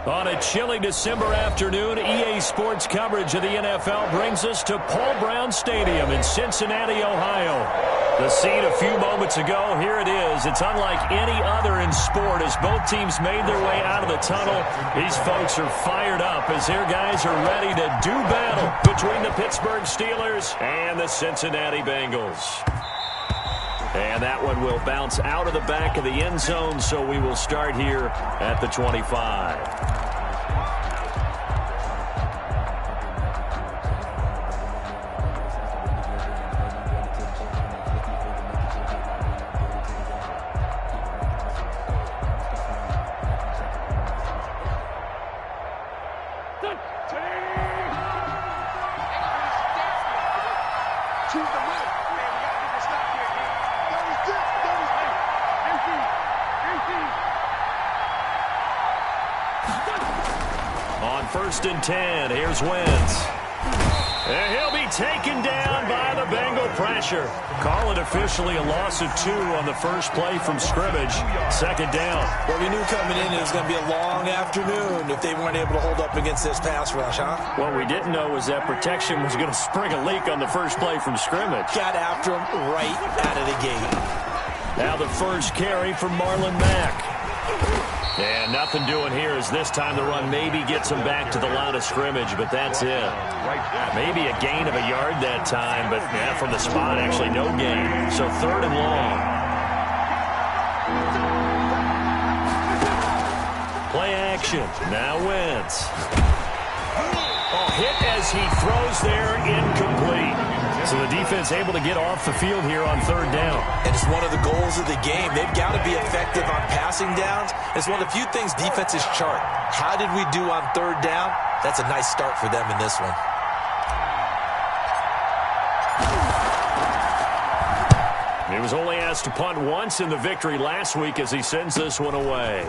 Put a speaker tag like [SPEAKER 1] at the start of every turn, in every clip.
[SPEAKER 1] On a chilly December afternoon, EA Sports coverage of the NFL brings us to Paul Brown Stadium in Cincinnati, Ohio. The scene a few moments ago, here it is. It's unlike any other in sport as both teams made their way out of the tunnel. These folks are fired up as their guys are ready to do battle between the Pittsburgh Steelers and the Cincinnati Bengals. And that one will bounce out of the back of the end zone, so we will start here at the 25. First and 10. Here's Wentz. And he'll be taken down by the Bengal pressure. Call it officially a loss of 2 on the first play from scrimmage. Second down.
[SPEAKER 2] Well, we knew coming in it was going to be a long afternoon if they weren't able to hold up against this pass rush, huh?
[SPEAKER 1] What we didn't know was that protection was going to spring a leak on the first play from scrimmage.
[SPEAKER 2] Got after him right out of the gate.
[SPEAKER 1] Now the first carry from Marlon Mack. And nothing doing here as this time the run maybe gets him back to the line of scrimmage, but that's it. Maybe a gain of a yard that time, but yeah, from the spot, actually no gain. So third and long. Play action. Now Wentz. Oh, hit as he throws there, incomplete. So the defense able to get off the field here on third down.
[SPEAKER 2] And it's one of the goals of the game. They've got to be effective on passing downs. It's one of the few things defenses chart. How did we do on third down? That's a nice start for them in this one.
[SPEAKER 1] He was only asked to punt once in the victory last week as he sends this one away.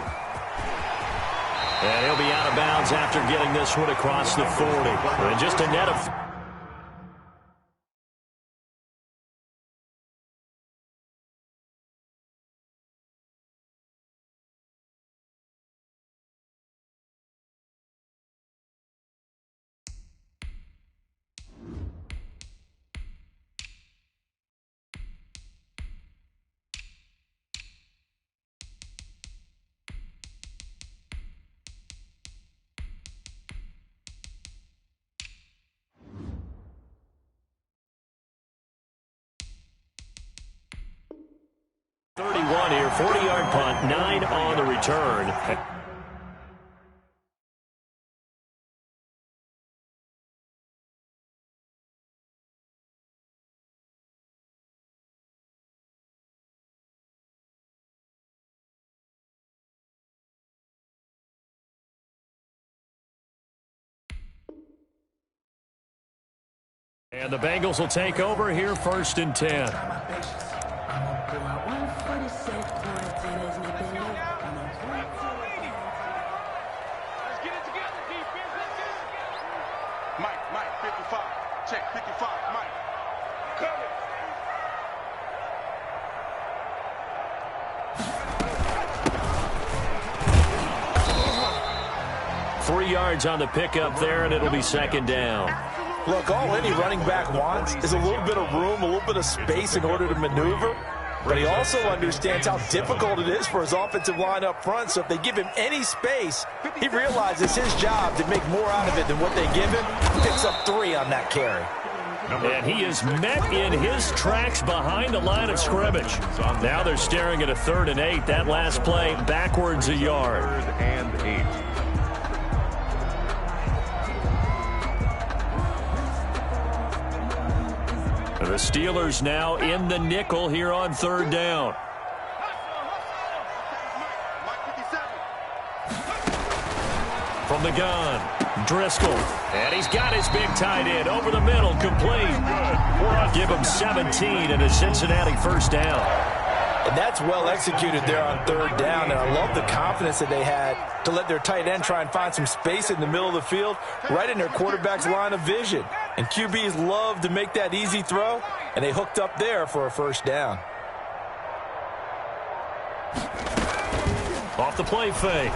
[SPEAKER 1] And he'll be out of bounds after getting this one across the 40. And just a net of... here, 40-yard punt, 9 on the return. And the Bengals will take over here, first and 10.
[SPEAKER 3] Mike, 55. Check, 55, Mike. Coming.
[SPEAKER 1] 3 yards on the pickup there, and it'll be second down.
[SPEAKER 2] Look, all any running back wants is a little bit of room, a little bit of space in order to maneuver. But he also understands how difficult it is for his offensive line up front. So if they give him any space, he realizes his job to make more out of it than what they give him. Picks up 3 on that carry.
[SPEAKER 1] And he is met in his tracks behind the line of scrimmage. Now they're staring at a 3rd and 8. That last play backwards a yard.
[SPEAKER 3] 3rd and 8.
[SPEAKER 1] The Steelers now in the nickel here on 3rd down. From the gun, Driscoll. And he's got his big tight end over the middle, complete. Give him 17 and a Cincinnati first down.
[SPEAKER 2] And that's well executed there on 3rd down. And I love the confidence that they had to let their tight end try and find some space in the middle of the field, right in their quarterback's line of vision. And QBs love to make that easy throw, and they hooked up there for a first down.
[SPEAKER 1] Off the play fake,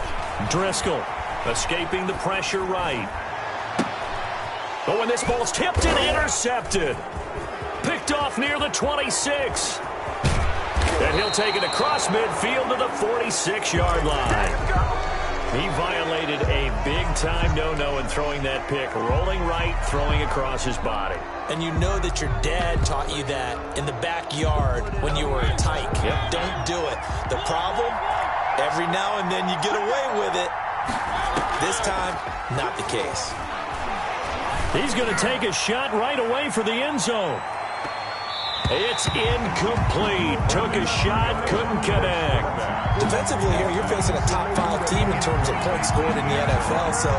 [SPEAKER 1] Driscoll. Escaping the pressure right. Oh, and this ball's tipped and intercepted. Picked off near the 26. And he'll take it across midfield to the 46-yard line. He violated a big-time no-no in throwing that pick. Rolling right, throwing across his body.
[SPEAKER 2] And you know that your dad taught you that in the backyard when you were a tyke.
[SPEAKER 1] Yep.
[SPEAKER 2] Don't do it. The problem, every now and then you get away with it. This time, not the case.
[SPEAKER 1] He's going to take a shot right away for the end zone. It's incomplete. Took a shot, couldn't connect.
[SPEAKER 2] Defensively here, you're facing a top-5 team in terms of points scored in the NFL. So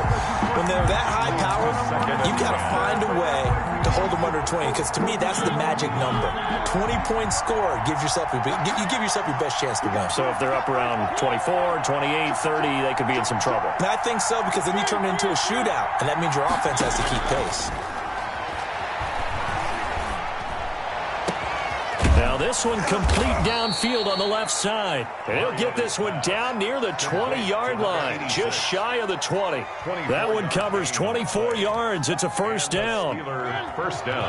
[SPEAKER 2] when they're that high-powered, you got to find a way to hold them under 20. Because to me, that's the magic number. 20 points scored gives yourself you give yourself your best chance to win.
[SPEAKER 1] So if they're up around 24, 28, 30, they could be in some trouble.
[SPEAKER 2] And I think so, because then you turn it into a shootout, and that means your offense has to keep pace.
[SPEAKER 1] Now this one complete downfield on the left side. And he'll get this one down near the 20-yard line, just shy of the 20. That one covers 24 yards. It's a first down.
[SPEAKER 3] First down.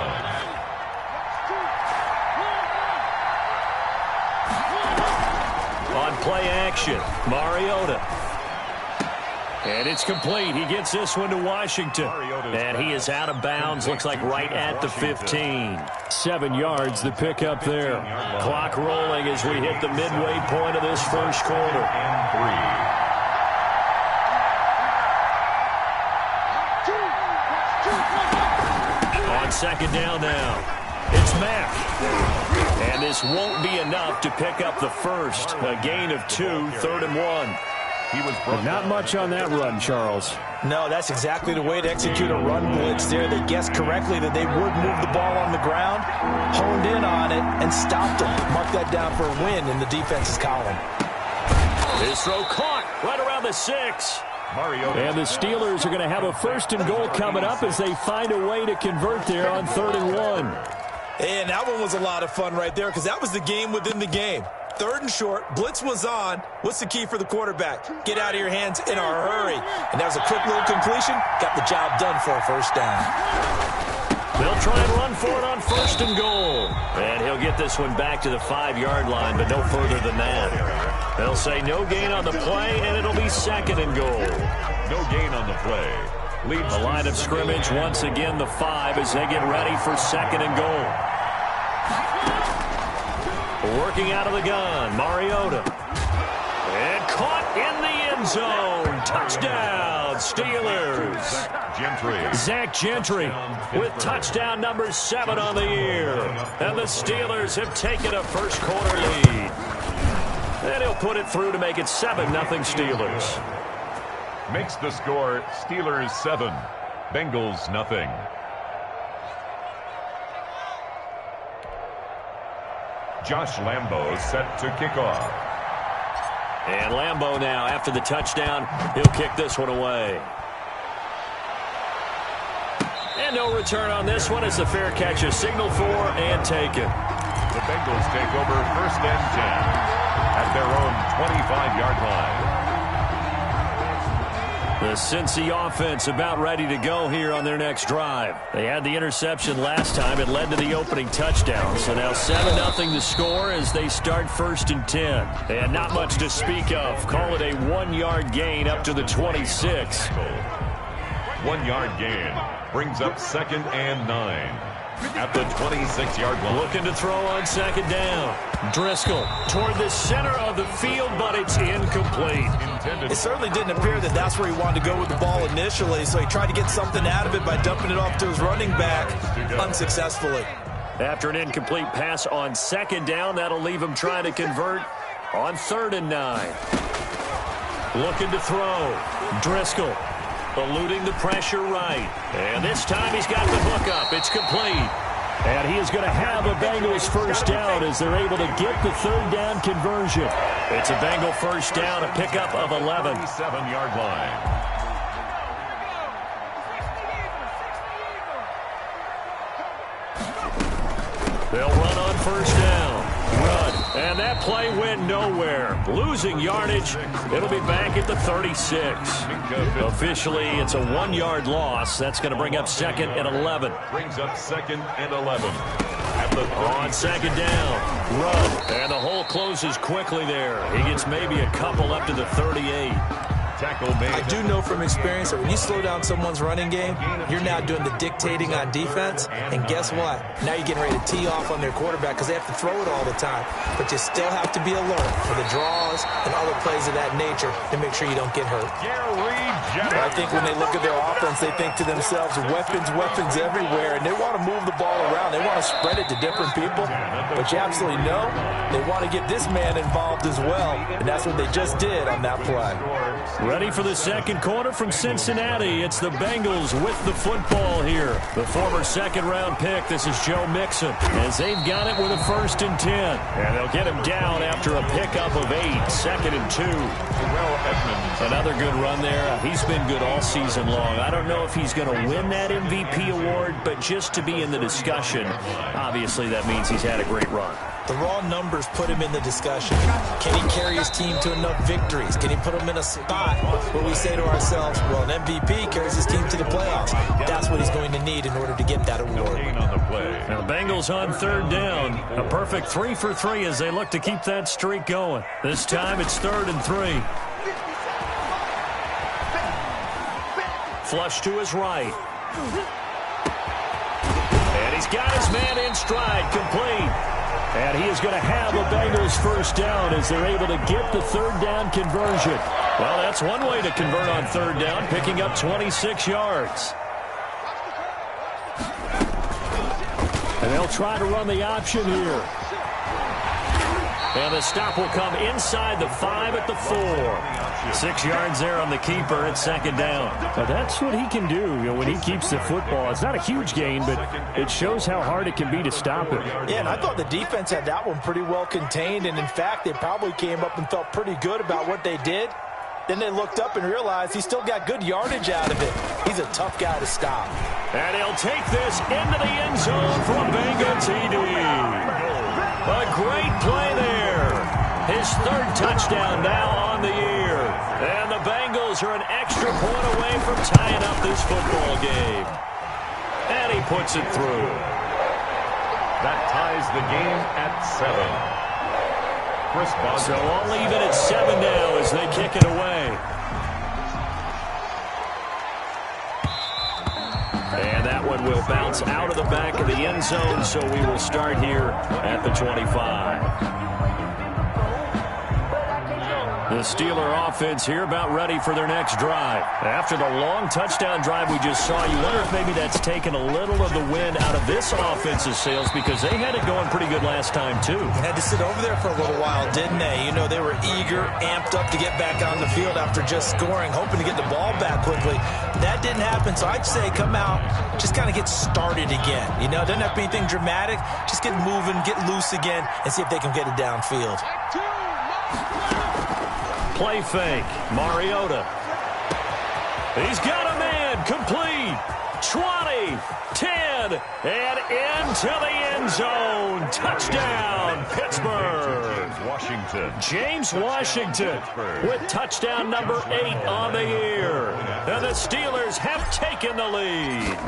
[SPEAKER 1] On play action, Mariota. And it's complete. He gets this one to Washington. And he is out of bounds. Looks like right at the 15. 7 yards, the pickup there. Clock rolling as we hit the midway point of this first quarter. On second down now, it's Mack. And this won't be enough to pick up the first. A gain of 2, 3rd and 1.
[SPEAKER 4] Not much on that run, Charles.
[SPEAKER 2] No, that's exactly the way to execute a run blitz there. They guessed correctly that they would move the ball on the ground, honed in on it, and stopped them. Mark that down for a win in the defense's column.
[SPEAKER 1] His throw caught right around the 6. And the Steelers are going to have a 1st and goal coming up as they find a way to convert there on 3rd and 1.
[SPEAKER 2] And that one was a lot of fun right there, because that was the game within the game. 3rd and short, blitz was on. What's the key for the quarterback? Get out of your hands in a hurry. And that was a quick little completion. Got the job done for a first down.
[SPEAKER 1] They'll try and run for it on 1st and goal. And he'll get this one back to the 5-yard line, but no further than that. They'll say no gain on the play, and it'll be 2nd and goal.
[SPEAKER 3] No gain on the play.
[SPEAKER 1] The line of scrimmage once again the 5 as they get ready for 2nd and goal. Working out of the gun, Mariota. And caught in the end zone. Touchdown, Steelers. Zach Gentry with touchdown number 7 on the year. And the Steelers have taken a first quarter lead. And he'll put it through to make it 7-0 Steelers.
[SPEAKER 3] Makes the score Steelers 7, Bengals nothing. Josh Lambo set to kick off.
[SPEAKER 1] And Lambo now, after the touchdown, he'll kick this one away. And no return on this one as the fair catch is signaled for and taken.
[SPEAKER 3] The Bengals take over 1st and 10 at their own 25-yard line.
[SPEAKER 1] The Cincy offense about ready to go here on their next drive. They had the interception last time. It led to the opening touchdown. So now 7-0 to score as they start 1st and 10. And not much to speak of. Call it a 1-yard gain up to the 26.
[SPEAKER 3] 1-yard gain brings up 2nd and 9 at the 26-yard line.
[SPEAKER 1] Looking to throw on 2nd down. Driscoll toward the center of the field, but it's incomplete.
[SPEAKER 2] It certainly didn't appear that that's where he wanted to go with the ball initially, so he tried to get something out of it by dumping it off to his running back unsuccessful.
[SPEAKER 1] After an incomplete pass on 2nd down, that'll leave him trying to convert on 3rd and 9. Looking to throw. Driscoll eluding the pressure right. And this time he's got the hook up. It's complete. And he is going to have a Bengals first down as they're able to get the 3rd down conversion. It's a Bengal first down, a pickup of 11.
[SPEAKER 3] 7-yard line.
[SPEAKER 1] They'll run on 1st down. Run. And that play went nowhere. Losing yardage. It'll be back at the 36. Officially, it's a 1-yard loss. That's going to bring up 2nd and 11.
[SPEAKER 3] Brings up 2nd and 11.
[SPEAKER 1] On 2nd down. Run. And the hole closes quickly there. He gets maybe a couple up to the 38.
[SPEAKER 2] I do know from experience that when you slow down someone's running game, you're now doing the dictating on defense. And guess what? Now you're getting ready to tee off on their quarterback because they have to throw it all the time. But you still have to be alert for the draws and other plays of that nature to make sure you don't get hurt.
[SPEAKER 3] I
[SPEAKER 2] think when they look at their offense, they think to themselves, weapons everywhere, and they want to move the ball around. They want to spread it to different people. But you absolutely know they want to get this man involved as well, and that's what they just did on that play.
[SPEAKER 1] Ready for the second quarter from Cincinnati. It's the Bengals with the football here. The former second-round pick, this is Joe Mixon, as they've got it with a 1st and 10. And they'll get him down after a pickup of 8, 2nd and 2. Another good run there. He's been good all season long. I don't know if he's going to win that MVP award, but just to be in the discussion, obviously that means he's had a great run.
[SPEAKER 2] The raw numbers put him in the discussion. Can he carry his team to enough victories? Can he put them in a spot where we say to ourselves, well, an MVP carries his team to the playoffs? That's what he's going to need in order to get that award.
[SPEAKER 1] Now the Bengals on 3rd down. A perfect 3 for 3 as they look to keep that streak going. This time it's 3rd and 3. Flush to his right. And he's got his man in stride, complete. And he is going to have a Bengals 1st down as they're able to get the 3rd down conversion. Well, that's one way to convert on 3rd down, picking up 26 yards. And they'll try to run the option here. And the stop will come inside the 5 at the 4. 6 yards there on the keeper at 2nd down.
[SPEAKER 4] Now that's what he can do, when he keeps the football. It's not a huge gain, but it shows how hard it can be to stop it.
[SPEAKER 2] Yeah, and I thought the defense had that one pretty well contained. And, in fact, they probably came up and felt pretty good about what they did. Then they looked up and realized he still got good yardage out of it. He's a tough guy to stop.
[SPEAKER 1] And he'll take this into the end zone for a Bengal TD. A great play there. His 3rd touchdown now on the year. And the Bengals are an extra point away from tying up this football game. And he puts it through.
[SPEAKER 3] That ties the game at 7.
[SPEAKER 1] So all even at 7 now as they kick it away. And that one will bounce out of the back of the end zone, so we will start here at the 25. The Steeler offense here about ready for their next drive. After the long touchdown drive we just saw, you wonder if maybe that's taken a little of the wind out of this offense's sails because they had it going pretty good last time too.
[SPEAKER 2] Had to sit over there for a little while, didn't they? You know, they were eager, amped up to get back on the field after just scoring, hoping to get the ball back quickly. That didn't happen, so I'd say come out, just kind of get started again. You know, it doesn't have to be anything dramatic. Just get moving, get loose again, and see if they can get it downfield.
[SPEAKER 1] Play fake. Mariota. He's got a man. Complete. 20, 10, and into the end zone. Touchdown, Pittsburgh. James Washington with touchdown number 8 on the year. And the Steelers have taken the lead.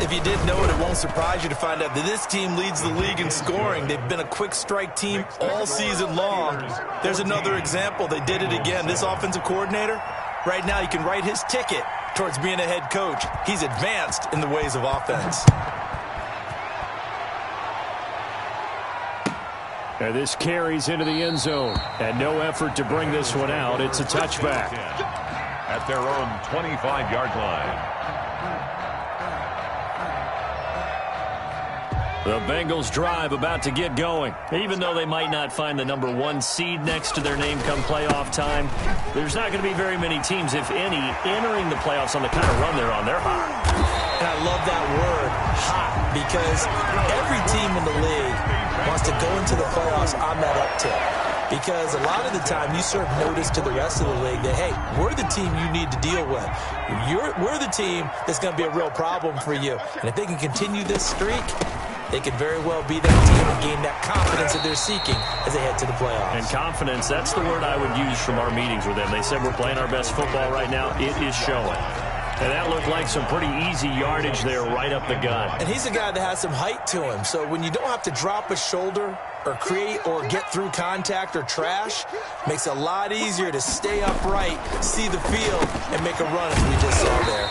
[SPEAKER 2] If you didn't know it, it won't surprise you to find out that this team leads the league in scoring. They've been a quick strike team all season long. There's another example. They did it again. This offensive coordinator, right now, you can write his ticket towards being a head coach. He's advanced in the ways of offense.
[SPEAKER 4] And this carries into the end zone. And no effort to bring this one out. It's a touchback.
[SPEAKER 3] At their own 25-yard line.
[SPEAKER 1] The Bengals drive about to get going. Even though they might not find the number 1 seed next to their name come playoff time, there's not going to be very many teams, if any, entering the playoffs on the kind of run they're on. They're hot.
[SPEAKER 2] And I love that word, hot, because every team in the league wants to go into the playoffs on that uptick. Because a lot of the time you serve notice to the rest of the league that, hey, we're the team you need to deal with. We're the team that's going to be a real problem for you. And if they can continue this streak, they could very well be that team and gain that confidence that they're seeking as they head to the playoffs.
[SPEAKER 1] And confidence, that's the word I would use from our meetings with them. They said we're playing our best football right now. It is showing. And that looked like some pretty easy yardage there right up the gut.
[SPEAKER 2] And he's a guy that has some height to him. So when you don't have to drop a shoulder or create or get through contact or trash, makes it a lot easier to stay upright, see the field, and make a run as we just saw there.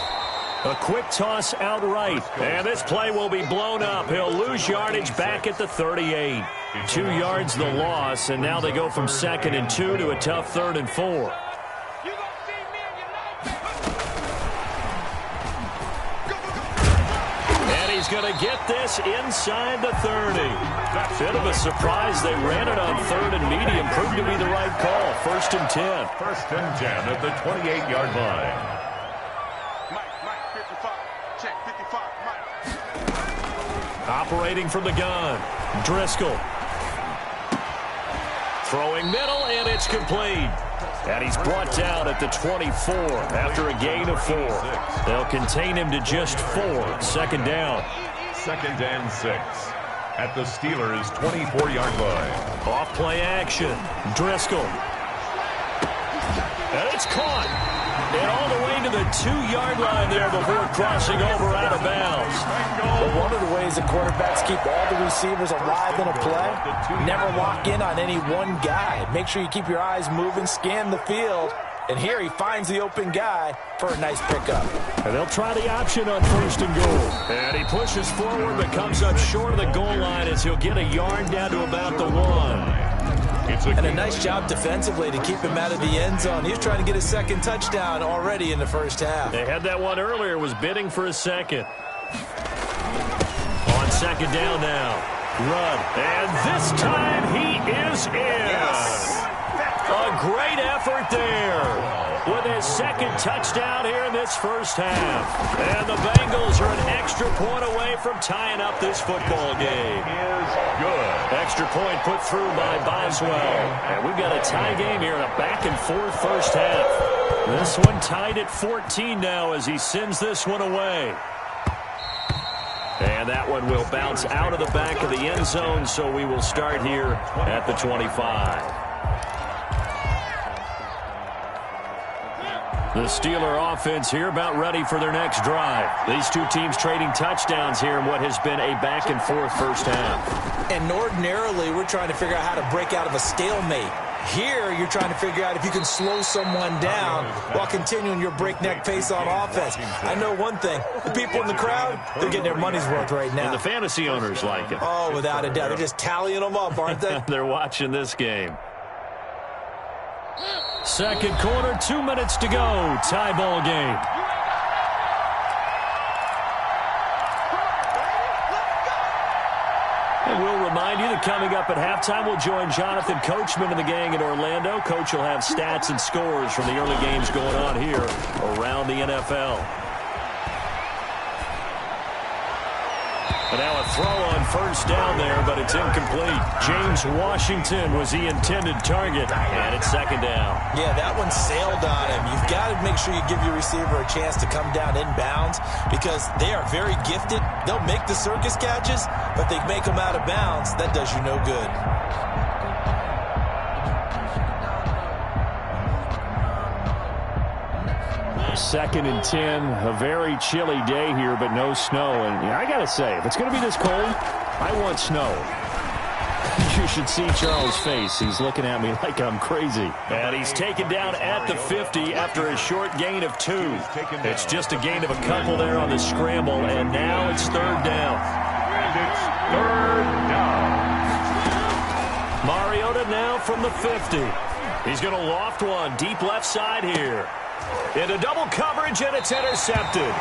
[SPEAKER 1] A quick toss outright, and this play will be blown up. He'll lose yardage back at the 38. 2 yards the loss, and now they go from 2nd and 2 to a tough 3rd and 4. And he's going to get this inside the 30. Bit of a surprise. They ran it on 3rd and medium. Proved to be the right call. 1st and 10.
[SPEAKER 3] 1st and 10 at the 28-yard line.
[SPEAKER 1] Operating from the gun, Driscoll. Throwing middle, and it's complete. And he's brought down at the 24 after a gain of 4. They'll contain him to just 4. 2nd down.
[SPEAKER 3] 2nd and 6 at the Steelers' 24-yard line.
[SPEAKER 1] Off play action, Driscoll. And it's caught. And all the way to the 2-yard line there before crossing over out of bounds.
[SPEAKER 2] But one of the ways that quarterbacks keep all the receivers alive in a play, never lock in on any one guy. Make sure you keep your eyes moving, scan the field. And here he finds the open guy for a nice pickup.
[SPEAKER 1] And they'll try the option on 1st and goal. And he pushes forward but comes up short of the goal line as he'll get a yard down to about the 1.
[SPEAKER 2] And a nice job defensively to keep him out of the end zone. He was trying to get his 2nd touchdown already in the 1st half.
[SPEAKER 1] They had that one earlier, was bidding for a 2nd. On 2nd down now, Rudd. And this time he is in.
[SPEAKER 2] Yes.
[SPEAKER 1] A great effort there with his 2nd touchdown here in this 1st half. And the Bengals are an extra point away from tying up this football game.
[SPEAKER 3] Good.
[SPEAKER 1] Extra point put through by Boswell. And we've got a tie game here in a back-and-forth 1st half. This one tied at 14 now as he sends this one away. And that one will bounce out of the back of the end zone, so we will start here at the 25. The Steeler offense here about ready for their next drive. These two teams trading touchdowns here in what has been a back-and-forth 1st half.
[SPEAKER 2] And ordinarily, we're trying to figure out how to break out of a stalemate. Here, you're trying to figure out if you can slow someone down while continuing your breakneck pace on offense. I know one thing. The people in the crowd, they're getting their money's worth right now.
[SPEAKER 1] And the fantasy owners like it.
[SPEAKER 2] Oh, without a doubt. They're just tallying them up, aren't they?
[SPEAKER 1] They're watching this game. 2nd quarter, 2 minutes to go. Tie ball game. And we'll remind you that coming up at halftime, we'll join Jonathan Coachman and the gang in Orlando. Coach will have stats and scores from the early games going on here around the NFL. And now a throw on 1st down there, but it's incomplete. James Washington was the intended target, and it's 2nd down.
[SPEAKER 2] Yeah, that one sailed on him. You've got to make sure you give your receiver a chance to come down inbounds because they are very gifted. They'll make the circus catches, but they make them out of bounds. That does you no good.
[SPEAKER 4] Second and 10, a very chilly day here, but no snow. And I got to say, if it's going to be this cold, I want snow. You should see Charles' face. He's looking at me like I'm crazy.
[SPEAKER 1] And he's taken down at the 50 after a short gain of 2. It's just a gain of a couple there on the scramble, and now it's 3rd down.
[SPEAKER 3] And it's 3rd down.
[SPEAKER 1] Mariota now from the 50. He's going to loft one deep left side here. Into double coverage, and it's intercepted.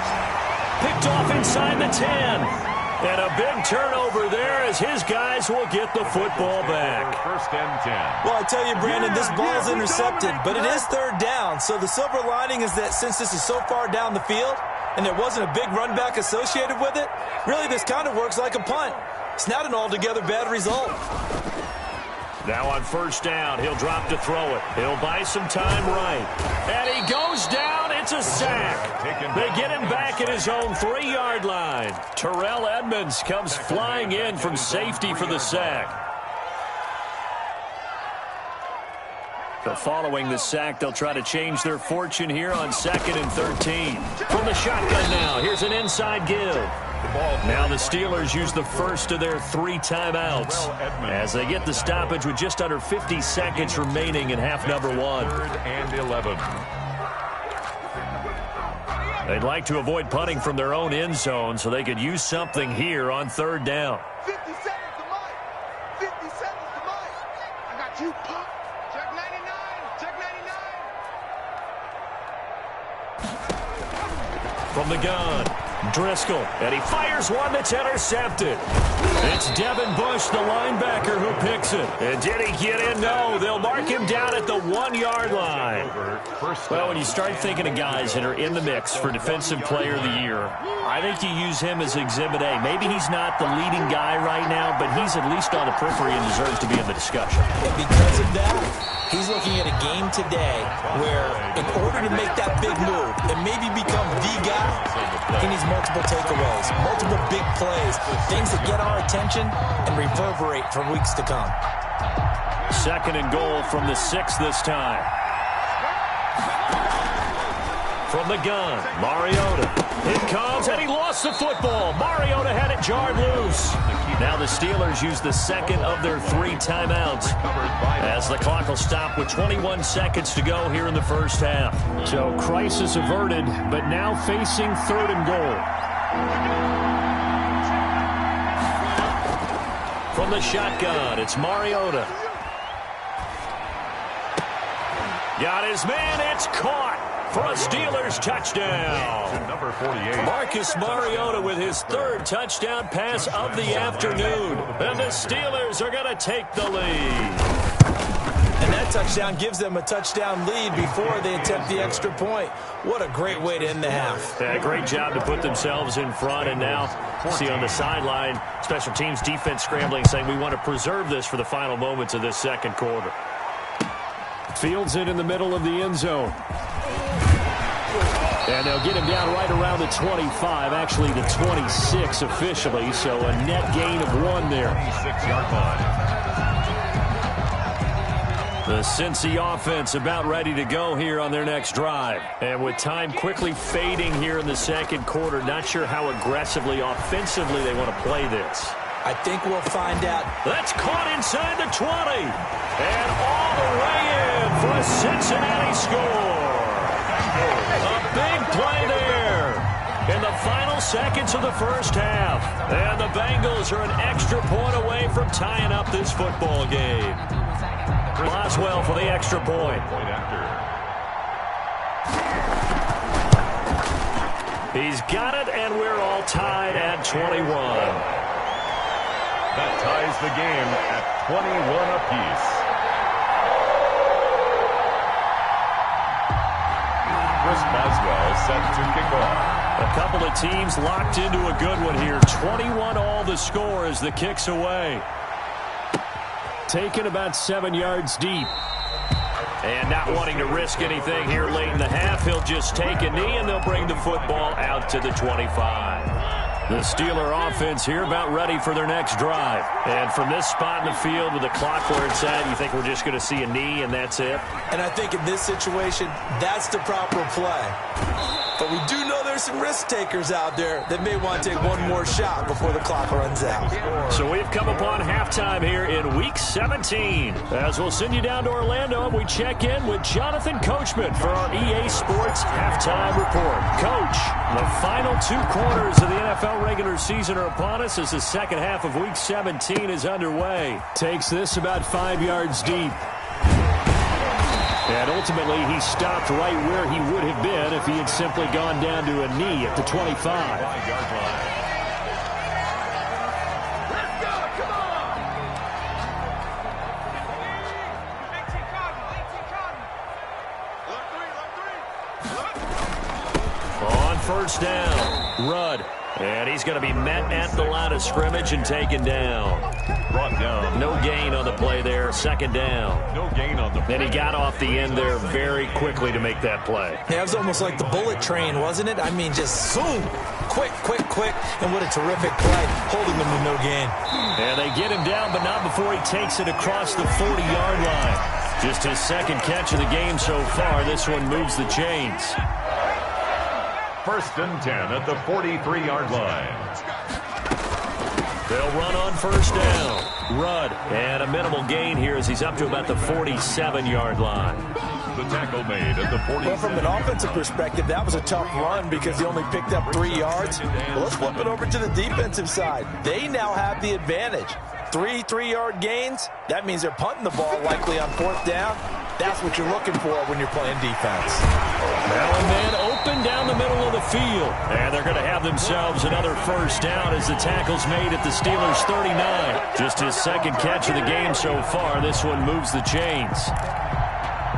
[SPEAKER 1] Picked off inside the 10. And a big turnover there as his guys will get the football back.
[SPEAKER 3] 1st and 10.
[SPEAKER 2] Well, I tell you, Brandon, this ball's intercepted, but it is 3rd down. So the silver lining is that since this is so far down the field and there wasn't a big run back associated with it, really this kind of works like a punt. It's not an altogether bad result.
[SPEAKER 1] Now on 1st down, he'll drop to throw it. He'll buy some time right. And he goes down. It's a sack. They get him back at his own 3-yard line. Terrell Edmonds comes flying in from safety for the sack. So following the sack, they'll try to change their fortune here on 2nd and 13. From the shotgun now, here's an inside give. Now the Steelers use the first of their 3 timeouts as they get the stoppage with just under 50 seconds remaining in half number 1.
[SPEAKER 3] 3rd and 11.
[SPEAKER 1] They'd like to avoid punting from their own end zone so they could use something here on 3rd down.
[SPEAKER 5] 50 seconds to Mike. 50 seconds to Mike. I got you, Pop. Check 99. Check 99.
[SPEAKER 1] From the gun, Driscoll, and he fires one that's intercepted. It's Devin Bush, the linebacker, who picks it. And did he get in? No, they'll mark him down at the 1-yard line. Well, when you start thinking of guys that are in the mix for Defensive Player of the Year, I think you use him as Exhibit A. Maybe he's not the leading guy right now, but he's at least on the periphery and deserves to be in the discussion.
[SPEAKER 2] And because of that, he's looking at a game today where in order to make that big move and maybe become the guy, he needs multiple takeaways, multiple big plays, things that get our attention and reverberate for weeks to come.
[SPEAKER 1] 2nd and goal from the 6 this time. From the gun, Mariota. It comes, and he lost the football. Mariota had it jarred loose. Now the Steelers use the 2nd of their 3 timeouts as the clock will stop with 21 seconds to go here in the first half.
[SPEAKER 4] So crisis averted, but now facing 3rd and goal.
[SPEAKER 1] From the shotgun, it's Mariota. Got his man, it's caught for a Steelers touchdown.
[SPEAKER 3] Number 48.
[SPEAKER 1] Marcus Mariota with his 3rd touchdown pass of the afternoon. And the Steelers are going to take the lead.
[SPEAKER 2] And that touchdown gives them a touchdown lead before they attempt the extra point. What a great way to end the half.
[SPEAKER 1] Yeah, great job to put themselves in front. And now, see on the sideline, special teams defense scrambling, saying we want to preserve this for the final moments of this 2nd quarter.
[SPEAKER 4] Fields it in the middle of the end zone. And they'll get him down right around the 25, actually the 26 officially, so a net gain of 1 there.
[SPEAKER 3] 26-yard line.
[SPEAKER 1] The Cincy offense about ready to go here on their next drive. And with time quickly fading here in the 2nd quarter, not sure how aggressively, offensively they want to play this.
[SPEAKER 2] I think we'll find out.
[SPEAKER 1] That's caught inside the 20. And all the way in for a Cincinnati score. A big play there in the final seconds of the first half. And the Bengals are an extra point away from tying up this football game. Boswell for the extra point. He's got it, and we're all tied at 21.
[SPEAKER 3] That ties the game at 21 apiece. Chris Boswell set to kick off.
[SPEAKER 1] A couple of teams locked into a good one here. 21 all the score as the kick's away.
[SPEAKER 4] Taken about 7 yards deep.
[SPEAKER 1] And not wanting to risk anything here late in the half, he'll just take a knee, and they'll bring the football out to the 25. The Steeler offense here about ready for their next drive. And from this spot in the field with the clock where it's at, you think we're just going to see a knee and that's it?
[SPEAKER 2] And I think in this situation, that's the proper play. But we do know there's some risk takers out there that may want to take one more shot before the clock runs out.
[SPEAKER 1] So we've come upon halftime here in Week 17. As we'll send you down to Orlando, we check in with Jonathan Coachman for our EA Sports Halftime Report. Coach, the final 2 quarters of the NFL regular season are upon us as the second half of Week 17 is underway.
[SPEAKER 4] Takes this about 5 yards deep. And ultimately, he stopped right where he would have been if he had simply gone down to a knee at the 25.
[SPEAKER 3] 5-yard line.
[SPEAKER 1] On first down, Rudd And he's going to be met at the line of scrimmage and taken down.
[SPEAKER 3] Brought down.
[SPEAKER 1] No gain on the play there. Second down.
[SPEAKER 3] No gain on the play.
[SPEAKER 1] And he got off the end there very quickly to make that play.
[SPEAKER 2] Yeah, it was almost like the bullet train, wasn't it? I mean, just zoom. Quick. And what a terrific play, holding them to no gain.
[SPEAKER 1] And they get him down, but not before he takes it across the 40-yard line. Just his second catch of the game so far. This one moves the chains.
[SPEAKER 3] 1st and 10 at the 43-yard line.
[SPEAKER 1] They'll run on first down. Rudd, and a minimal gain here as he's up to about the 47-yard line.
[SPEAKER 3] The tackle made at the 47.
[SPEAKER 2] Well, from an offensive perspective, that was a tough run because he only picked up 3 yards. Well, let's flip it over to the defensive side. They now have the advantage. 3 3-yard gains. That means they're punting the ball likely on 4th down. That's what you're looking for when you're playing defense.
[SPEAKER 1] Now a man open down the middle of the field. And they're going to have themselves another first down as the tackle's made at the Steelers' 39. Just his second catch of the game so far. This one moves the chains.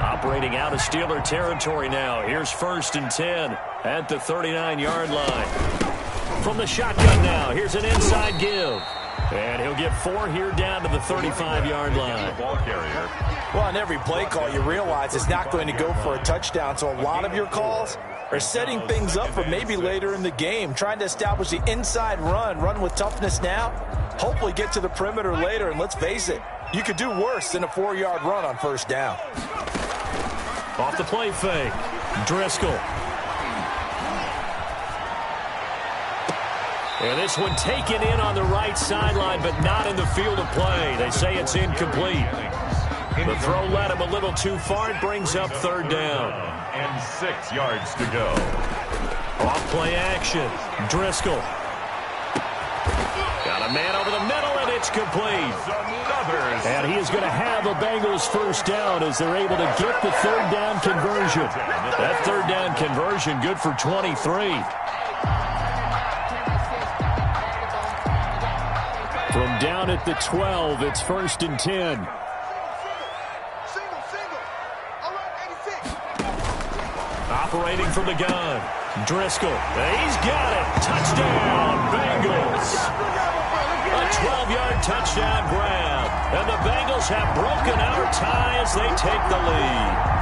[SPEAKER 1] Operating out of Steeler territory now. Here's 1st and 10 at the 39-yard line. From the shotgun now, here's an inside give. And he'll get 4 here down to the 35-yard line.
[SPEAKER 3] Ball carrier.
[SPEAKER 2] Well, on every play call, you realize it's not going to go for a touchdown. So a lot of your calls are setting things up for maybe later in the game, trying to establish the inside run with toughness now, hopefully get to the perimeter later. And let's face it, you could do worse than a 4-yard run on first down.
[SPEAKER 1] Off the play fake, Driscoll. And this one taken in on the right sideline, but not in the field of play. They say it's incomplete. The throw led him a little too far. It brings up 3rd down.
[SPEAKER 3] And 6 yards to go.
[SPEAKER 1] Off play action. Driscoll. Got a man over the middle, and it's complete. And he is going to have a Bengals first down as they're able to get the 3rd down conversion. That 3rd down conversion good for 23. From down at the 12, it's 1st and 10. Operating from the gun, Driscoll. He's got it. Touchdown, Bengals. A 12-yard touchdown grab. And the Bengals have broken our tie as they take the lead.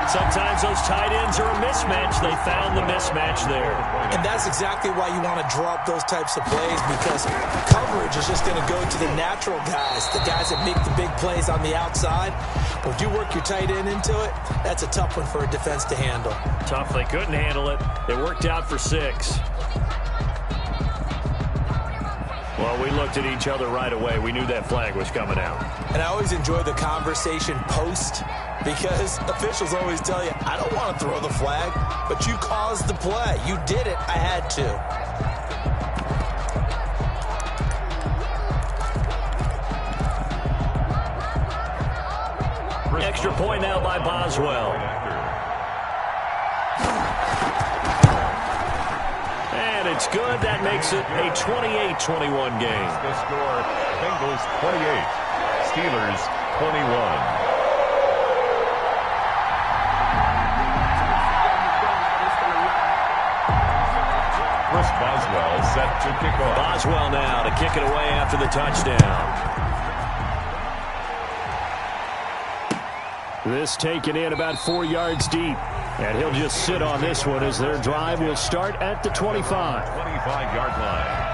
[SPEAKER 1] Sometimes those tight ends are a mismatch. They found the mismatch there.
[SPEAKER 2] And that's exactly why you want to draw up those types of plays, because coverage is just going to go to the natural guys, the guys that make the big plays on the outside. But if you work your tight end into it, that's a tough one for a defense to handle.
[SPEAKER 1] Tough. They couldn't handle it. They worked out for 6. Well, we looked at each other right away. We knew that flag was coming out.
[SPEAKER 2] And I always enjoy the conversation post, because officials always tell you, I don't want to throw the flag, but you caused the play. You did it. I had to.
[SPEAKER 1] Extra point now by Boswell. And it's good. That makes it a 28-21 game.
[SPEAKER 3] The score, Bengals 28, Steelers 21. Chris Boswell set to kick off.
[SPEAKER 1] Boswell now to kick it away after the touchdown. This taken in about 4 yards deep. And he'll just sit on this one as their drive will start at the 25.
[SPEAKER 3] 25-yard line.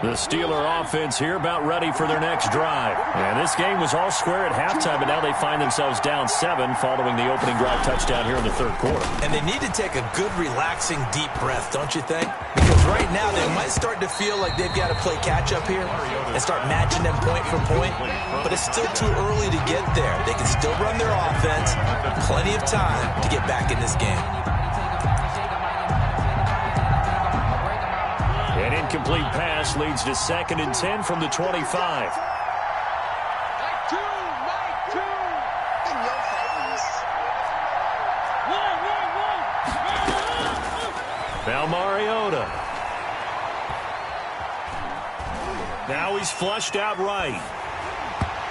[SPEAKER 1] The Steeler offense here about ready for their next drive. And this game was all square at halftime, but now they find themselves down 7 following the opening drive touchdown here in the 3rd quarter.
[SPEAKER 2] And they need to take a good, relaxing, deep breath, don't you think? Because right now they might start to feel like they've got to play catch-up here and start matching them point for point. But it's still too early to get there. They can still run their offense. Plenty of time to get back in this game.
[SPEAKER 1] An incomplete pass leads to 2nd and 10 from the 25. Now Mariota. Now he's flushed out right.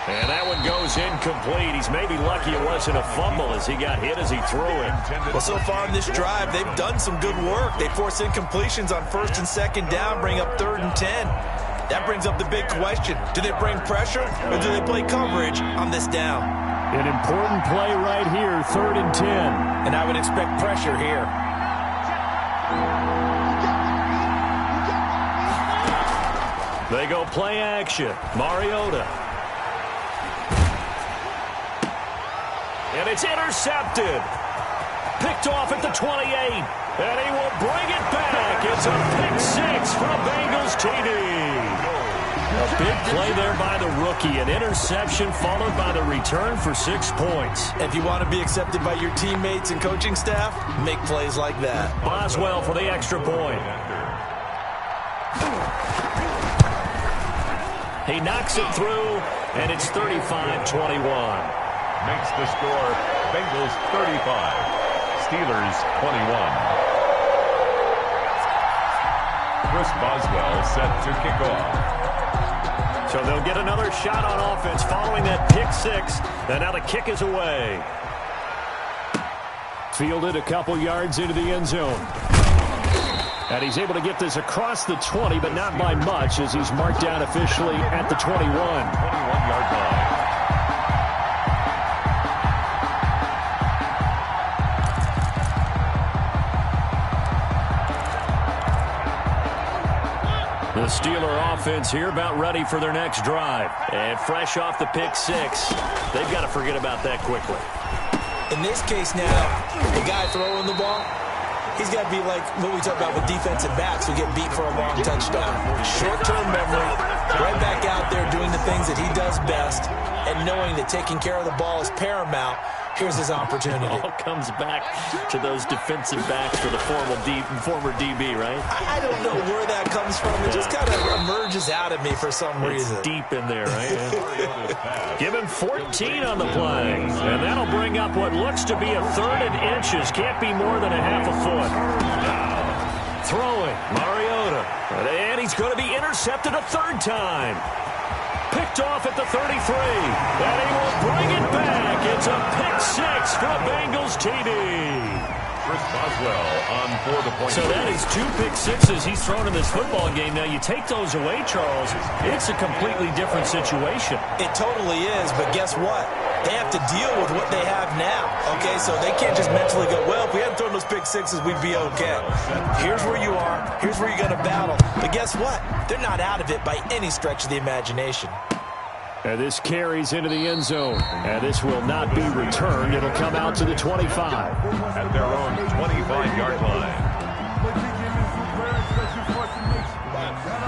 [SPEAKER 1] And that one goes incomplete. He's maybe lucky it wasn't a fumble as he got hit as he threw it.
[SPEAKER 2] Well, so far in this drive, they've done some good work. They force incompletions on 1st and 2nd down, bring up 3rd and 10. That brings up the big question. Do they bring pressure or do they play coverage on this down?
[SPEAKER 4] An important play right here, 3rd and 10.
[SPEAKER 2] And I would expect pressure here.
[SPEAKER 1] They go play action. Mariota. And it's intercepted. Picked off at the 28. And he will bring it back. It's a pick 6 for a Bengals TD. A big play there by the rookie. An interception followed by the return for 6 points.
[SPEAKER 2] If you want to be accepted by your teammates and coaching staff, make plays like that.
[SPEAKER 1] Boswell for the extra point. He knocks it through, and it's 35-21.
[SPEAKER 3] Makes the score Bengals 35, Steelers 21. Chris Boswell set to kick off.
[SPEAKER 1] So they'll get another shot on offense following that pick 6, and now the kick is away.
[SPEAKER 4] Fielded a couple yards into the end zone. And he's able to get this across the 20, but not by much as he's marked down officially at the 21.
[SPEAKER 3] 21-yard line.
[SPEAKER 1] The Steeler offense here about ready for their next drive. And fresh off the pick 6, they've got to forget about that quickly.
[SPEAKER 2] In this case now, the guy throwing the ball, he's got to be like what we talk about with defensive backs who get beat for a long touchdown. Short-term memory, right back out there doing the things that he does best, and knowing that taking care of the ball is paramount. Here's his opportunity.
[SPEAKER 1] It all comes back to those defensive backs for the former DB, right?
[SPEAKER 2] I don't know where that comes from. It just kind of emerges out of me for some reason.
[SPEAKER 1] It's deep in there, right? Yeah. Give him 14 on the play. And that'll bring up what looks to be a 3rd and inches. Can't be more than a half a foot. Throwing, Mariota. And he's going to be intercepted a 3rd time. Picked off at the 33. And he will bring it back. It's a pick 6 for a Bengals TD.
[SPEAKER 3] Chris Boswell on for the point.
[SPEAKER 1] So that is 2 pick 6s he's thrown in this football game. Now, you take those away, Charles, it's a completely different situation.
[SPEAKER 2] It totally is, but guess what? They have to deal with what they have now, okay? So they can't just mentally go, well, if we hadn't thrown those pick 6s, we'd be okay. Here's where you are. Here's where you're going to battle. But guess what? They're not out of it by any stretch of the imagination.
[SPEAKER 4] And this carries into the end zone. And this will not be returned. It'll come out to the 25.
[SPEAKER 3] At their own 25-yard line.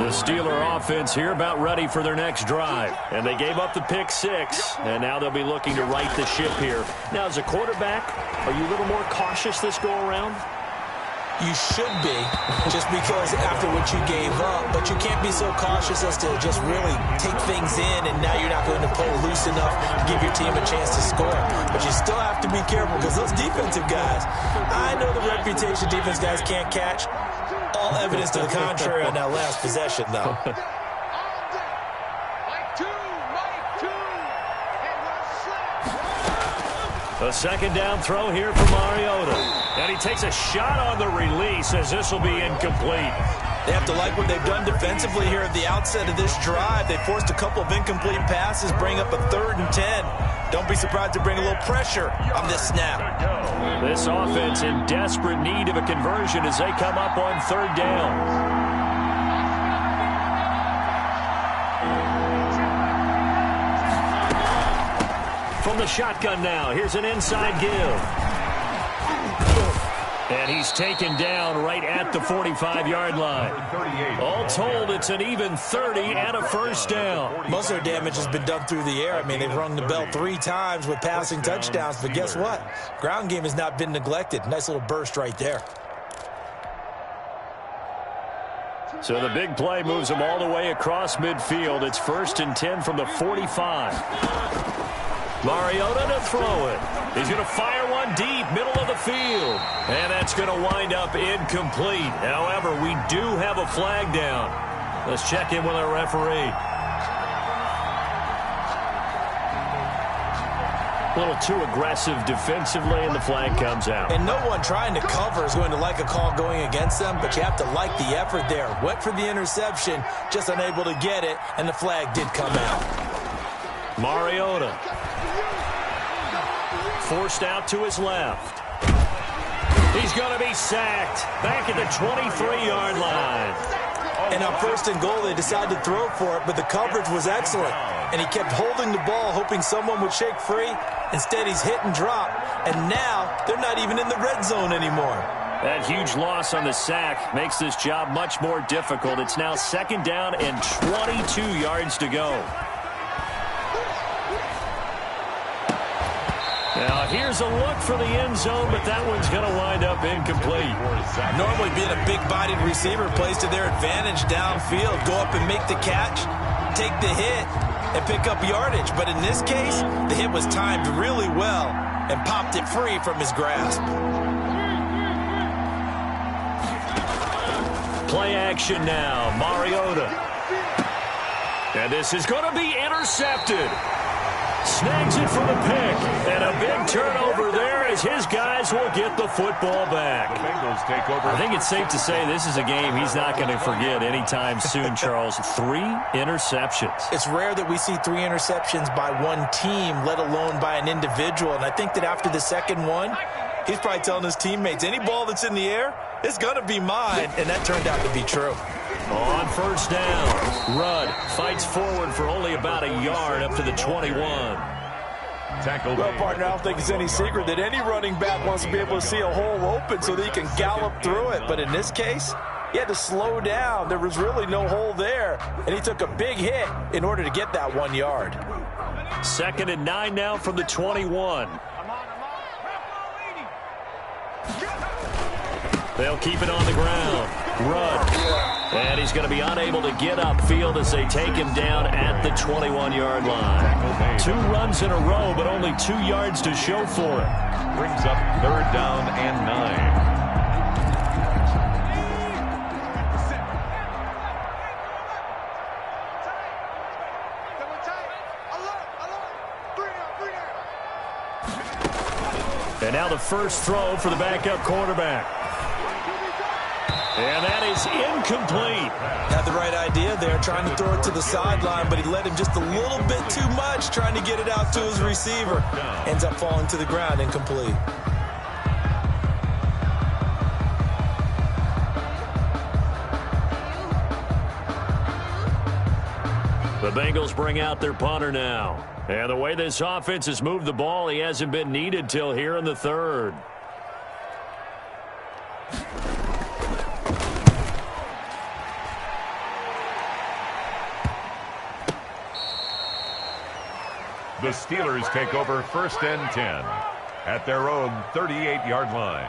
[SPEAKER 1] The Steeler offense here about ready for their next drive. And they gave up the pick 6. And now they'll be looking to right the ship here. Now, as a quarterback, are you a little more cautious this go-around?
[SPEAKER 2] You should be, just because after what you gave up, but you can't be so cautious as to just really take things in, and now you're not going to play loose enough to give your team a chance to score. But you still have to be careful because those defensive guys, I know the reputation defense guys can't catch. All evidence to the contrary on that last possession, though.
[SPEAKER 1] A 2nd down throw here for Mariota. And he takes a shot on the release as this will be incomplete.
[SPEAKER 2] They have to like what they've done defensively here at the outset of this drive. They forced a couple of incomplete passes, bring up a 3rd and 10. Don't be surprised to bring a little pressure on this snap.
[SPEAKER 1] This offense in desperate need of a conversion as they come up on 3rd down. From the shotgun now, here's an inside give. And he's taken down right at the 45-yard line. All told, it's an even 30 and a 1st down.
[SPEAKER 2] Most of their damage has been done through the air. I mean, they've rung the bell 3 times with passing touchdowns. But guess what? Ground game has not been neglected. Nice little burst right there.
[SPEAKER 1] So the big play moves them all the way across midfield. It's 1st and 10 from the 45. Mariota to throw it. He's going to fire one deep, middle of the field. And that's going to wind up incomplete. However, we do have a flag down. Let's check in with our referee. A little too aggressive defensively, and the flag comes out.
[SPEAKER 2] And no one trying to cover is going to like a call going against them, but you have to like the effort there. Went for the interception, just unable to get it, and the flag did come out.
[SPEAKER 1] Mariota forced out to his left. He's going to be sacked back at the 23-yard line.
[SPEAKER 2] And on 1st and goal, they decided to throw for it, but the coverage was excellent. And he kept holding the ball, hoping someone would shake free. Instead, he's hit and drop. And now, they're not even in the red zone anymore.
[SPEAKER 1] That huge loss on the sack makes this job much more difficult. It's now 2nd down and 22 yards to go. Now, here's a look for the end zone, but that one's going to wind up incomplete.
[SPEAKER 2] Normally, being a big-bodied receiver plays to their advantage downfield. Go up and make the catch, take the hit, and pick up yardage. But in this case, the hit was timed really well and popped it free from his grasp.
[SPEAKER 1] Play action now. Mariota. And this is going to be intercepted. Snags it for the pick. And a big turnover there as his guys will get the football back.
[SPEAKER 3] The Bengals take over.
[SPEAKER 1] I think it's safe to say this is a game he's not going to forget anytime soon, Charles. 3 interceptions.
[SPEAKER 2] It's rare that we see 3 interceptions by one team, let alone by an individual. And I think that after the second one, he's probably telling his teammates, any ball that's in the air, it's going to be mine. And that turned out to be true.
[SPEAKER 1] On 1st down, Rudd fights forward for only about a yard up to the 21.
[SPEAKER 2] Well, partner, I don't think it's any secret that any running back wants to be able to see a hole open so that he can gallop through it. But in this case, he had to slow down. There was really no hole there, and he took a big hit in order to get that 1 yard.
[SPEAKER 1] 2nd and 9 now from the 21. They'll keep it on the ground. Rudd. And he's going to be unable to get upfield as they take him down at the 21-yard line. 2 runs in a row, but only 2 yards to show for it.
[SPEAKER 3] Brings up 3rd down and 9.
[SPEAKER 1] And now the first throw for the backup quarterback. And that is incomplete.
[SPEAKER 2] Had the right idea there, trying to throw it to the sideline, but he let him just a little bit too much, trying to get it out to his receiver. Ends up falling to the ground, incomplete.
[SPEAKER 1] The Bengals bring out their punter now. And the way this offense has moved the ball, he hasn't been needed till here in the 3rd.
[SPEAKER 3] The Steelers take over 1st and 10 at their own 38-yard line.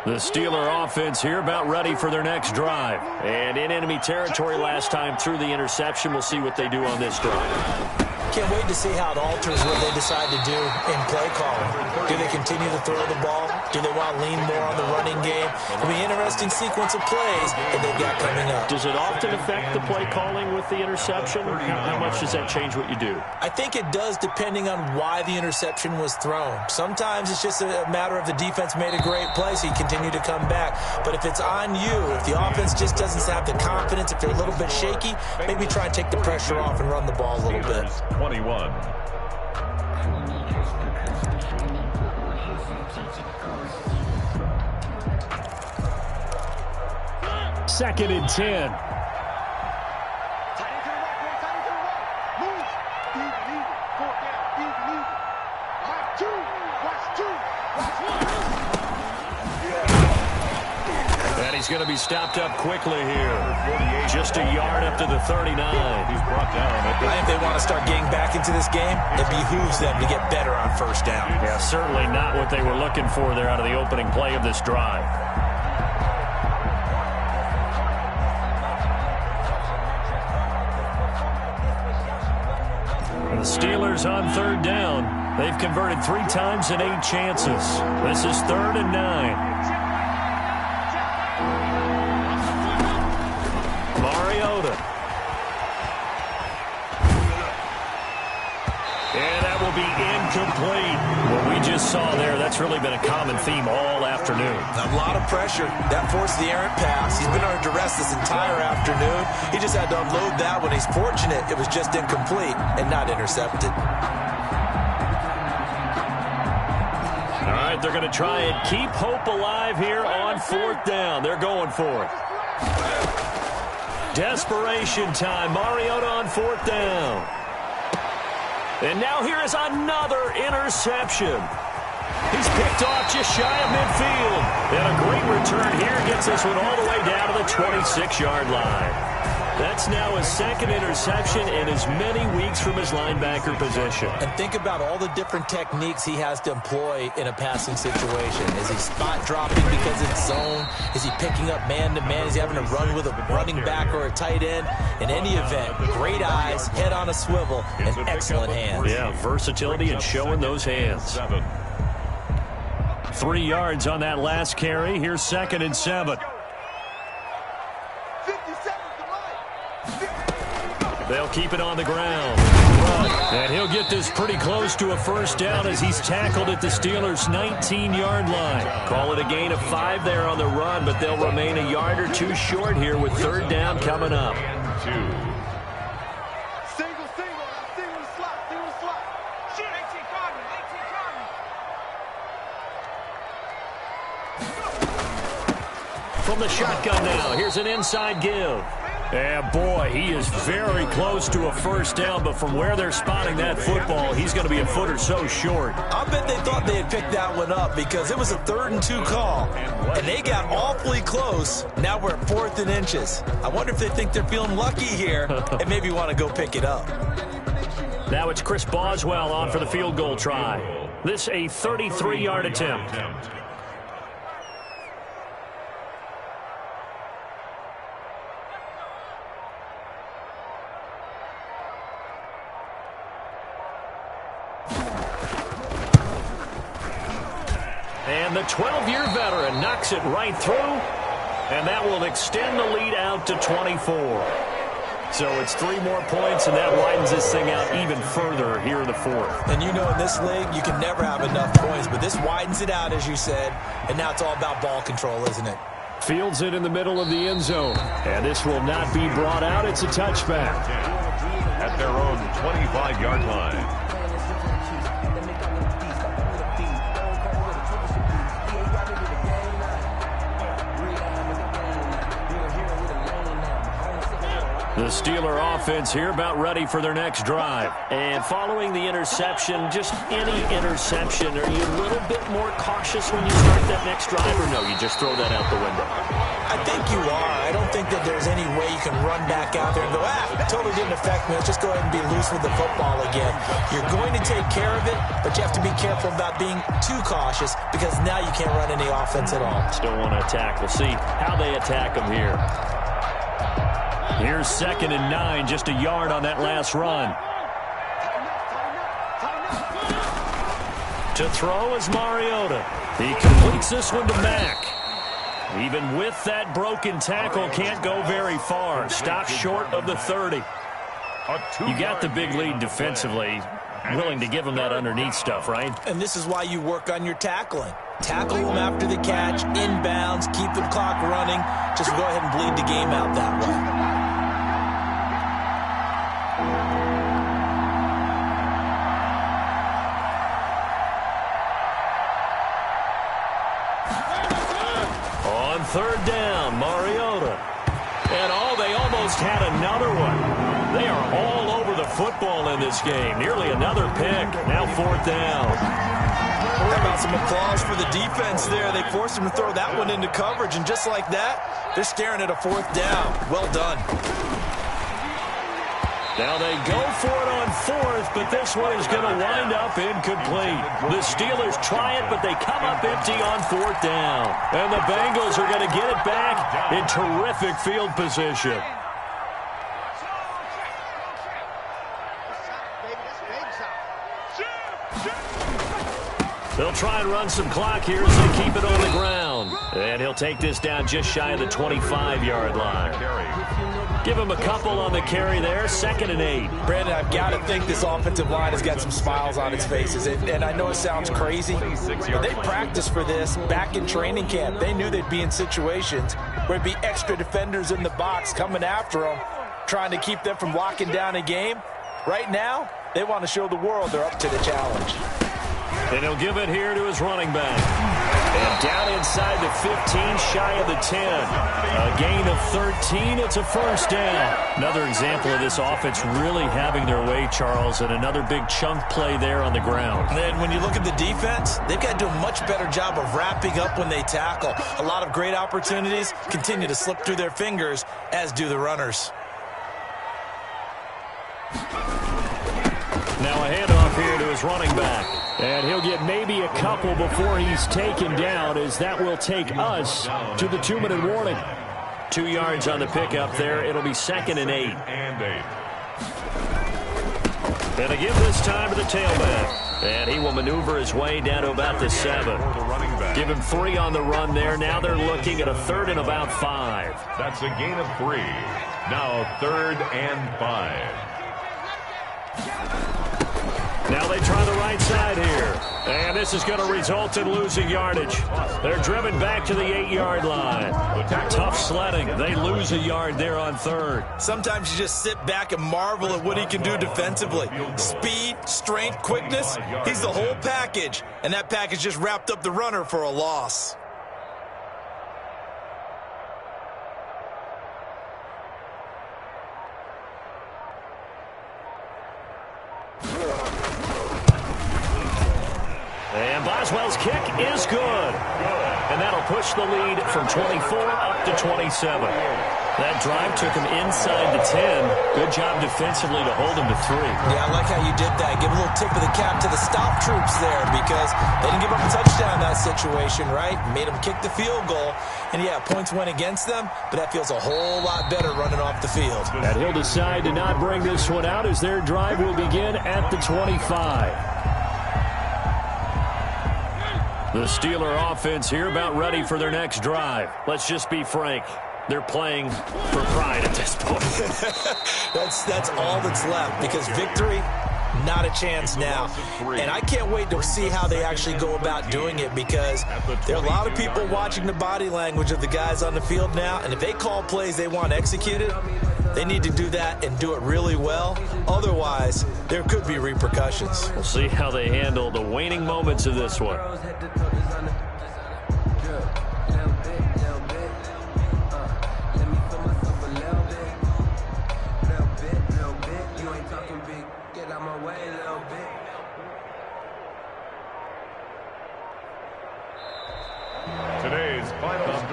[SPEAKER 1] The Steeler offense here about ready for their next drive. And in enemy territory last time through the interception. We'll see what they do on this drive.
[SPEAKER 2] Can't wait to see how it alters what they decide to do in play calling. Do they continue to throw the ball? Do they want to lean more on the running game? It'll be an interesting sequence of plays that they've got coming up.
[SPEAKER 4] Does it often affect the play calling with the interception? How much does that change what you do?
[SPEAKER 2] I think it does, depending on why the interception was thrown. Sometimes it's just a matter of the defense made a great play, so you continue to come back. But if it's on you, if the offense just doesn't have the confidence, if they're a little bit shaky, maybe try and take the pressure off and run the ball a little bit.
[SPEAKER 3] 21.
[SPEAKER 1] 2nd and 10. And he's going to be stopped up quickly here. Just a yard up to the 39.
[SPEAKER 3] He's brought down.
[SPEAKER 2] I think they want to start getting back into this game. It behooves them to get better on 1st down.
[SPEAKER 1] Yeah, certainly not what they were looking for there out of the opening play of this drive. The Steelers on third down. They've converted 3 times in 8 chances. This is 3rd and 9. Mariota. And that will be incomplete. What we just saw there, that's really been a common theme all afternoon.
[SPEAKER 2] A lot of pressure. That forced the errant pass. He's been under duress this entire afternoon. He just had to unload that one. He's fortunate it was just incomplete and not intercepted.
[SPEAKER 1] All right, they're going to try and keep hope alive here on 4th down. They're going for it. Desperation time. Mariota on 4th down. And now here is another interception. He's picked off just shy of midfield. And a great return here gets this one all the way down to the 26-yard line. That's now his 2nd interception in as many weeks from his linebacker position.
[SPEAKER 2] And think about all the different techniques he has to employ in a passing situation. Is he spot dropping because it's zone? Is he picking up man-to-man? Is he having to run with a running back or a tight end? In any event, great eyes, head on a swivel, and excellent hands.
[SPEAKER 1] Yeah, versatility and showing those hands. 3 yards on that last carry. Here's 2nd and 7. They'll keep it on the ground. And he'll get this pretty close to a 1st down as he's tackled at the Steelers' 19-yard line. Call it a gain of 5 there on the run, but they'll remain a yard or 2 short here with 3rd down coming up.
[SPEAKER 5] Single slot. Shoot. 18 Cardinals.
[SPEAKER 1] From the shotgun now, here's an inside give. And boy, he is very close to a 1st down, but from where they're spotting that football, he's going to be a foot or so short.
[SPEAKER 2] I bet they thought they had picked that one up because it was a 3rd and 2 call, and they got awfully close. Now we're at 4th and inches. I wonder if they think they're feeling lucky here and maybe want to go pick it up.
[SPEAKER 1] Now it's Chris Boswell on for the field goal try. This a 33-yard attempt. And the 12-year veteran knocks it right through, and that will extend the lead out to 24. So it's 3 more points, and that widens this thing out even further here in the 4th.
[SPEAKER 2] And you know in this league, you can never have enough points, but this widens it out, as you said, and now it's all about ball control, isn't it?
[SPEAKER 4] Fields it in the middle of the end zone, and this will not be brought out. It's a touchback.
[SPEAKER 3] At their own 25-yard line.
[SPEAKER 1] The Steeler offense here about ready for their next drive. And following the interception, just any interception, are you a little bit more cautious when you start that next drive, or no, you just throw that out the window?
[SPEAKER 2] I think you are. I don't think that there's any way you can run back out there and go, it totally didn't affect me. Let's just go ahead and be loose with the football again. You're going to take care of it, but you have to be careful about being too cautious because now you can't run any offense at all.
[SPEAKER 1] Still want to attack. We'll see how they attack them here. Here's 2nd and 9, just a yard on that last run. To throw is Mariota. He completes this one to Mack. Even with that broken tackle, can't go very far. Stops short of the 30. You got the big lead defensively. Willing to give him that underneath stuff, right?
[SPEAKER 2] And this is why you work on your tackling. Tackle them after the catch, inbounds, keep the clock running. Just go ahead and bleed the game out that way. On 3rd down, Mariota. And they almost had another one. They are all over the football in this game. Nearly another pick. Now 4th down. How about some applause for the defense there? They forced him to throw that one into coverage, and just like that, they're staring at a 4th down. Well done.
[SPEAKER 1] Now they go for it on 4th, but this one is going to wind up incomplete. The Steelers try it, but they come up empty on 4th down. And the Bengals are going to get it back in terrific field position. They'll try and run some clock here as they keep it on the ground. And he'll take this down just shy of the 25-yard line. Give him a couple on the carry there, 2nd and 8.
[SPEAKER 2] Brandon, I've got to think this offensive line has got some smiles on its faces. And I know it sounds crazy, but they practiced for this back in training camp. They knew they'd be in situations where it'd be extra defenders in the box coming after them, trying to keep them from locking down a game. Right now, they want to show the world they're up to the challenge.
[SPEAKER 1] And he'll give it here to his running back. And down inside the 15, shy of the 10. A gain of 13. It's a first down. Another example of this offense really having their way, Charles, and another big chunk play there on the ground.
[SPEAKER 2] And then when you look at the defense, they've got to do a much better job of wrapping up when they tackle. A lot of great opportunities continue to slip through their fingers, as do the runners.
[SPEAKER 1] Now a handoff here to his running back. And he'll get maybe a couple before he's taken down, as that will take us to the 2-minute warning. 2 yards on the pickup there. It'll be 2nd and 8. And they give this time to the tailback. And he will maneuver his way down to about the 7. Give him 3 on the run there. Now they're looking at a 3rd and about 5.
[SPEAKER 3] That's a gain of 3. Now 3rd and 5.
[SPEAKER 1] Now they try the right side here. And this is going to result in losing yardage. They're driven back to the 8-yard line. Tough sledding. They lose a yard there on 3rd.
[SPEAKER 2] Sometimes you just sit back and marvel at what he can do defensively. Speed, strength, quickness. He's the whole package. And that package just wrapped up the runner for a loss.
[SPEAKER 1] And Boswell's kick is good. And that'll push the lead from 24 up to 27. That drive took him inside the 10. Good job defensively to hold him to 3.
[SPEAKER 2] Yeah, I like how you did that. Give a little tip of the cap to the stop troops there, because they didn't give up a touchdown in that situation, right? Made them kick the field goal. And, yeah, points went against them, but that feels a whole lot better running off the field.
[SPEAKER 1] And he'll decide to not bring this one out as their drive will begin at the 25. The Steeler offense here about ready for their next drive. Let's just be frank. They're playing for pride at this point.
[SPEAKER 2] That's all that's left, because victory, not a chance now. And I can't wait to see how they actually go about doing it, because there are a lot of people watching the body language of the guys on the field now, and if they call plays they want executed, they need to do that and do it really well. Otherwise, there could be repercussions.
[SPEAKER 1] We'll see how they handle the waning moments of this one.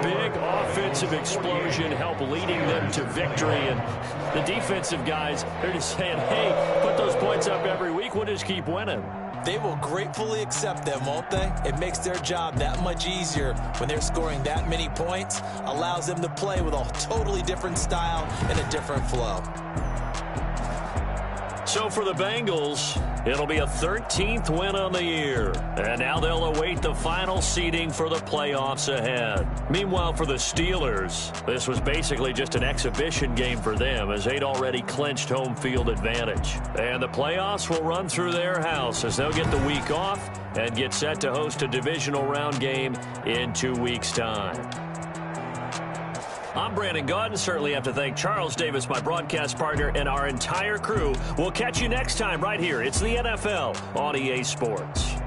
[SPEAKER 1] Big offensive explosion helped leading them to victory, and the defensive guys, they're just saying, hey, put those points up every week, we'll just keep winning.
[SPEAKER 2] They will gratefully accept them, won't they? It makes their job that much easier when they're scoring that many points, allows them to play with a totally different style and a different flow.
[SPEAKER 1] So for the Bengals, it'll be a 13th win on the year. And now they'll await the final seeding for the playoffs ahead. Meanwhile, for the Steelers, this was basically just an exhibition game for them, as they'd already clinched home field advantage. And the playoffs will run through their house as they'll get the week off and get set to host a divisional round game in 2 weeks' time. I'm Brandon Gaudin. Certainly have to thank Charles Davis, my broadcast partner, and our entire crew. We'll catch you next time right here. It's the NFL on EA Sports.